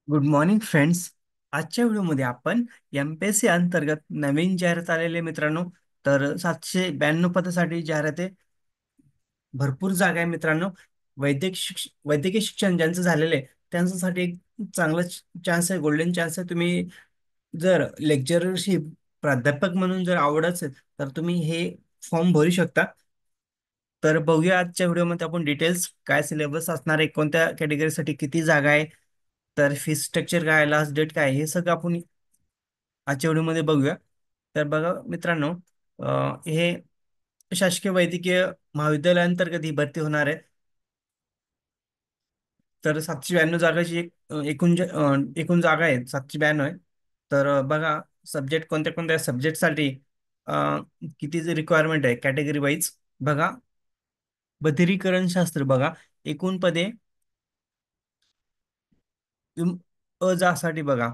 Good morning friends. आजच्या व्हिडिओमध्ये आपण एमपीएससी अंतर्गत नवीन जाहिरात आलेले मित्रांनो. तर 792 पदासाठी जाहिरात आहे. भरपूर जागा आहे मित्रांनो. वैद्यकीय शिक्षण ज्यांचं झालेलं आहे त्यांच्यासाठी एक चांगला चान्स आहे, गोल्डन चान्स आहे. तुम्ही जर लेक्चरशिप प्राध्यापक म्हणून जर आवड असेल तर तुम्ही हे फॉर्म भरू शकता. तर बघूया आजच्या व्हिडिओमध्ये आपण डिटेल्स, काय सिलेबस असणार आहे, कोणत्या कॅटेगरीसाठी किती जागा आहे, तर फीस स्ट्रक्चर काय, लास्ट डेट काय, हे सगळं आपण आजच्या व्हिडिओमध्ये बघूया. तर बघा मित्रांनो, हे शासकीय वैद्यकीय महाविद्यालयाअंतर्गत ही भरती होणार आहे. तर 792 जागाची एकूण जागा आहेत 792 आहे. तर बघा, सब्जेक्ट कोणत्या कोणत्या सब्जेक्टसाठी किती रिक्वायरमेंट आहे कॅटेगरी वाईज. बघा, बधिरीकरण शास्त्र बघा, एकूण पदे विम- साठी बघा,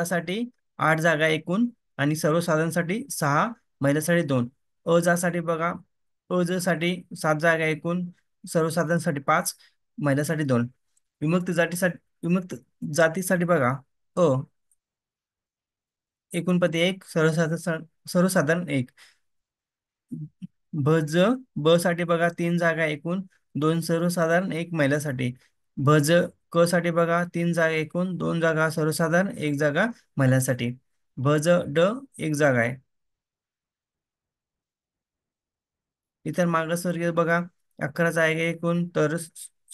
साठी 8 जागा एकूण, आणि सर्वसाधारणसाठी 6, महिलांसाठी 2. साठी बघा, साठी 7 जागा एकूण, सर्वसाधारणसाठी 5, महिलांसाठी 2. विमुक्त जातीसाठी बघा, अ एकूण पदे 1, सर्वसाधारण 1. साठी बघा, 3 जागा एकूण, 2 सर्वसाधारण, 1 महिलासाठी. भज साठी बघा, 3 जागा एकूण, 2 जागा सर्वसाधारण, 1 जागा महिलांसाठी. ड 1 जागा आहे. इतर मागासवर्गीय बघा, 11 जागा एकूण, तर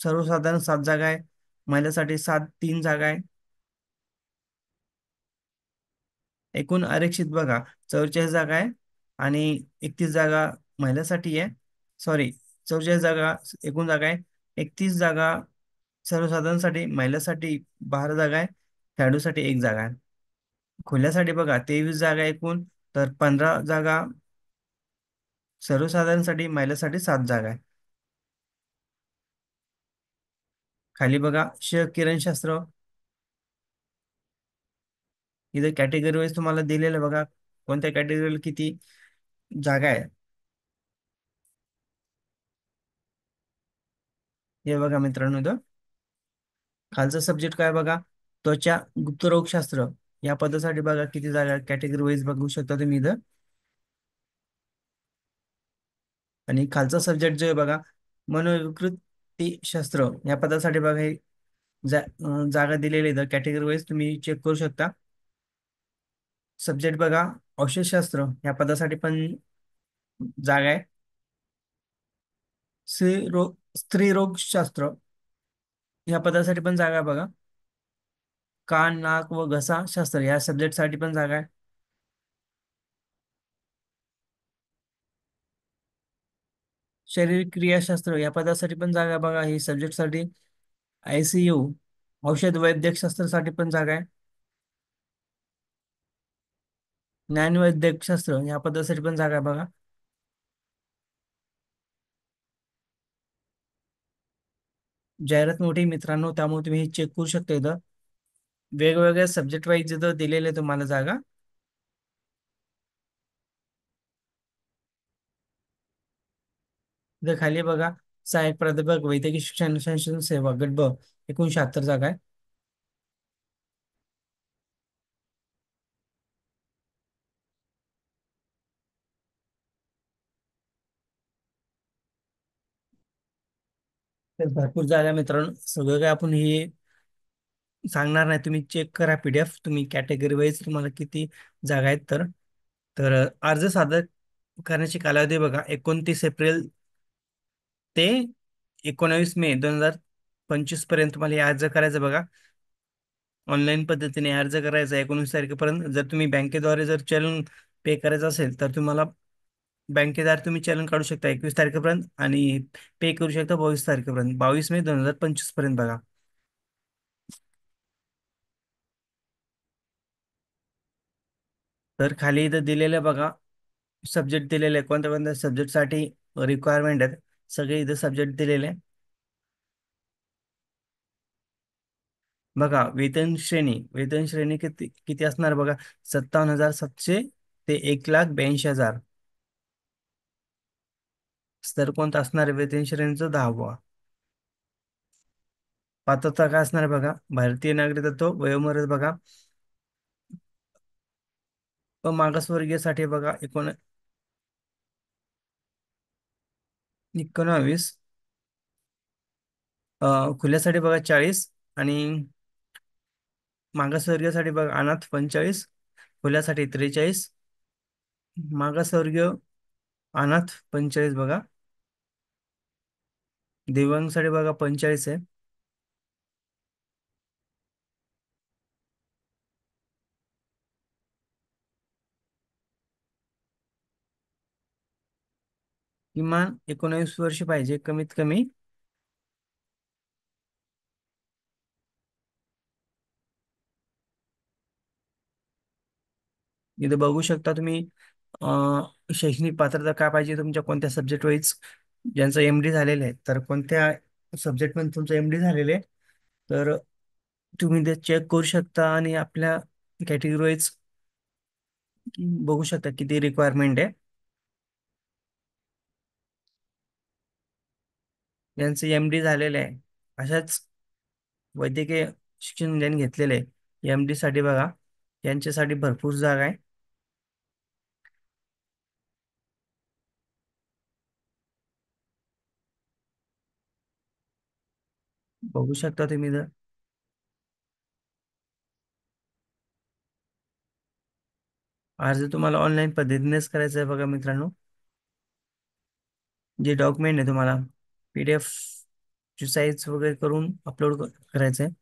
सर्वसाधारण 7 जागा आहे, महिलांसाठी 3 जागा आहे. एकूण आरक्षित बघा, 44 जागा आहे, आणि 31 जागा महिलांसाठी आहे. सॉरी, 44 जागा एकूण जागा आहे, 31 जागा सर्वसाधारणसाठी, महिलांसाठी 12 जागा आहे, खेळाडूसाठी 1 जागा आहे. खुल्यासाठी बघा, 23 जागा एकूण, तर 15 जागा सर्वसाधारणसाठी, महिलांसाठी 7 जागा आहे. खाली बघा, किरणशास्त्र, इथं कॅटेगरी वाईज तुम्हाला दिलेलं आहे बघा, कोणत्या कॅटेगरीला किती जागा आहे. हे बघा मित्रांनो, इथं खालचा सब्जेक्ट काय बघा, त्वचा गुप्तरोगशास्त्र, या पदासाठी बघा किती जागा, कॅटेगरी वाईज बघू शकता तुम्ही इथं. आणि खालचा सब्जेक्ट जो आहे बघा, मनोविकृती शास्त्र, या पदासाठी बघा हे जागा दिलेली आहे. कॅटेगरी वाईज तुम्ही चेक करू शकता. सब्जेक्ट बघा, औषधशास्त्र, या पदासाठी पण जागा आहे. स्त्रीरोगशास्त्र, या पदासाठी पण जागा आहे बघा. कान, नाक व घसा शास्त्र, या सब्जेक्टसाठी पण जागा आहे. शरीर क्रियाशास्त्र, या पदासाठी पण जागा आहे बघा, ही सब्जेक्टसाठी. ICU, औषध वैद्यक शास्त्रासाठी पण जागा आहे. ज्ञानवैद्यक शास्त्र, या पदासाठी पण जागा आहे बघा. जाहिरात मोठी आहे मित्रांनो, त्यामुळे तुम्ही हे चेक करू शकता इथं. वेगवेगळ्या सब्जेक्ट वाईज इथं दिलेले तुम्हाला जागा. इथं खाली बघा, सहाय्यक प्राध्यापक वैद्यकीय शिक्षण संशोधन सेवा गट ब, एकूण 76 जागा आहे. तर भरपूर जागा आहे मित्रांनो, सगळं काय आपण हे सांगणार नाही, तुम्ही चेक करा PDF, तुम्ही कॅटेगरी वाईज तुम्हाला किती जागा आहेत. तर तर अर्ज सादर करण्याची कालावधी बघा, 29 एप्रिल ते 19 मे 2025 पर्यंत तुम्हाला हे अर्ज करायचं बघा. ऑनलाईन पद्धतीने अर्ज करायचा 19 तारखेपर्यंत. जर तुम्ही बँकेद्वारे जर चलन पे करायचं असेल तर तुम्हाला बँकेद्वारे तुम्ही चलन काढू शकता 21 तारखेपर्यंत, आणि पे करू शकता 22 तारखेपर्यंत, 22 मे 2025 पर्यंत बघा. तर खाली इथं दिलेलं बघा, सब्जेक्ट दिलेले आहे, कोणत्या कोणत्या सब्जेक्टसाठी रिक्वायरमेंट आहेत, सगळे इथं सब्जेक्ट दिलेले आहे. बघा, वेतन श्रेणी किती किती असणार बघा, 57,700 ते 1,82,000. स्तर कोणता असणार आहे वेतन श्रेणीचं? 10वा. पात्रता काय असणार आहे बघा, भारतीय नागरिकत्व, वयोमर्यादा बघा, मागासवर्गीयसाठी बघा 19, खुल्यासाठी बघा 40, आणि मागासवर्गीयसाठी बघा अनाथ 45, खुल्यासाठी 43, मागासवर्गीय अनाथ 45 बघा, दिव्यांगसाठी बघा 45 आहे. किमान 19 वर्ष पाहिजे कमीत कमी. इथे बघू शकता तुम्ही, शैक्षणिक पात्रता काय पाहिजे तुमच्या, कोणत्या सब्जेक्ट वाईज, ज्यांचं एमडी झालेलं आहे तर कोणत्या सब्जेक्ट मध्ये तुमचं एमडी झालेलं आहे, तर तुम्ही ते चेक करू शकता आणि आपल्या कॅटेगरी वाईज बघू शकता किती रिक्वायरमेंट आहे. ज्यांचं एमडी झालेलं आहे, अशाच वैद्यकीय शिक्षण ज्यांनी घेतलेलं आहे एमडी साठी बघा, यांच्यासाठी भरपूर जागा आहे. बघू शकता तुम्ही जर अर्ज तुम्हाला ऑनलाईन पद्धतीनेच करायचा आहे बघा मित्रांनो. जे डॉक्युमेंट आहे तुम्हाला पीडीएफ ची साईज वगैरे करून अपलोड करायचं आहे.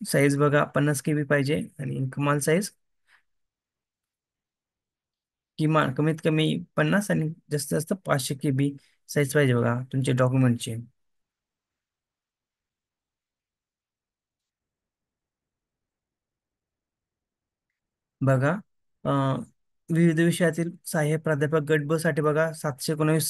साईज बघा 50 KB पाहिजे, आणि कमाल साईज किमान कमीत कमी 50, आणि जास्तीत जास्त 500 KB साईज पाहिजे बघा तुमच्या डॉक्युमेंटची. बघा, अं, विविध विषयातील सहाय्यक प्राध्यापक गट ब साठी बघा 719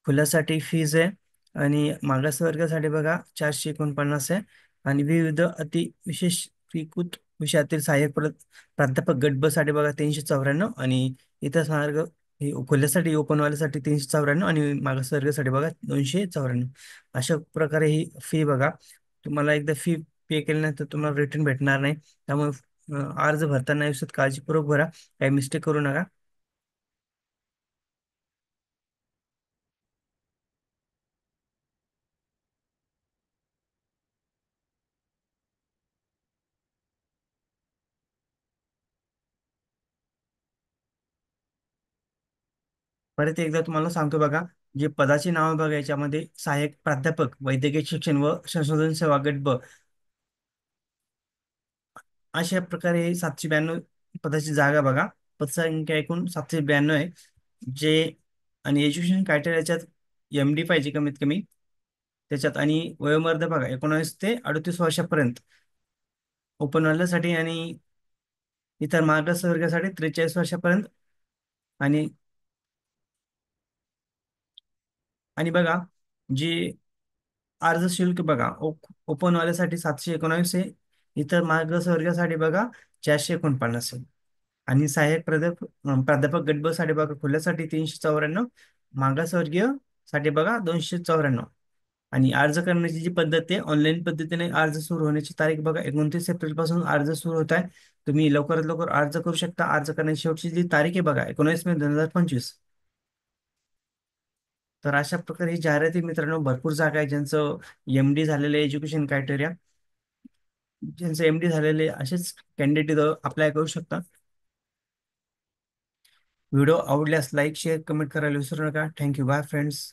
खुल्यासाठी फीज आहे, आणि मागासवर्गासाठी बघा 449 आहे, आणि विविध अति विशेष स्वीकृत विषयातील सहाय्यक प्राध्यापक गट ब साठी बघा 394, आणि इतर मार्ग हे खुल्यासाठी ओपनवाल्यासाठी 394, आणि मागासवर्गासाठी बघा 294. अशा प्रकारे ही फी बघा. तुम्हाला एकदा फी पे केल्यानंतर तुम्हाला रिटर्न भेटणार नाही, त्यामुळे अर्ज भरताना व्यवस्थित काळजीपूर्वक भरा, काही मिस्टेक करू नका. परत एकदा तुम्हाला सांगतो बघा, जे पदाची नावं बघा, याच्यामध्ये सहाय्यक प्राध्यापक वैद्यकीय शिक्षण व संशोधन सेवा गट ब, अशा प्रकारे 792 पदाची जागा बघा. पदसंख्या एकूण 792 आहे. जे आणि एज्युकेशन क्रायटेरियाच्यात एमडी पाहिजे कमीत कमी त्याच्यात, आणि वयोमर्यादा बघा 19 ते 38 वर्षापर्यंत ओपनवाल्यासाठी, आणि इतर मागासवर्गासाठी 43 वर्षापर्यंत. आणि आणि बघा, जे अर्ज शुल्क बघा, ओपनवाल्यासाठी 719 आहे, इतर मागासवर्गासाठी बघा 449 आहे, आणि सहाय्यक प्राध्यापक गट ब साठी बघा खुल्यासाठी 394, मागासवर्गीय साठी बघा 294. आणि अर्ज करण्याची जी पद्धत आहे, ऑनलाईन पद्धतीने अर्ज सुरू होण्याची तारीख बघा 29 एप्रिल पासून अर्ज सुरू होत आहे. तुम्ही लवकरात लवकर अर्ज करू शकता. अर्ज करण्याची शेवटची जी तारीख आहे बघा 19 मे 2025. तर अशा प्रकारे ही जाहिराती मित्रांनो, भरपूर जागा आहे ज्यांचं एमडी झालेलं एज्युकेशन क्रायटेरिया, ज्यांचं एमडी झालेले असेच कॅन्डिडेट अप्लाय करू शकता. व्हिडिओ आवडल्यास लाईक शेअर कमेंट करायला विसरू नका. Thank you, bye friends.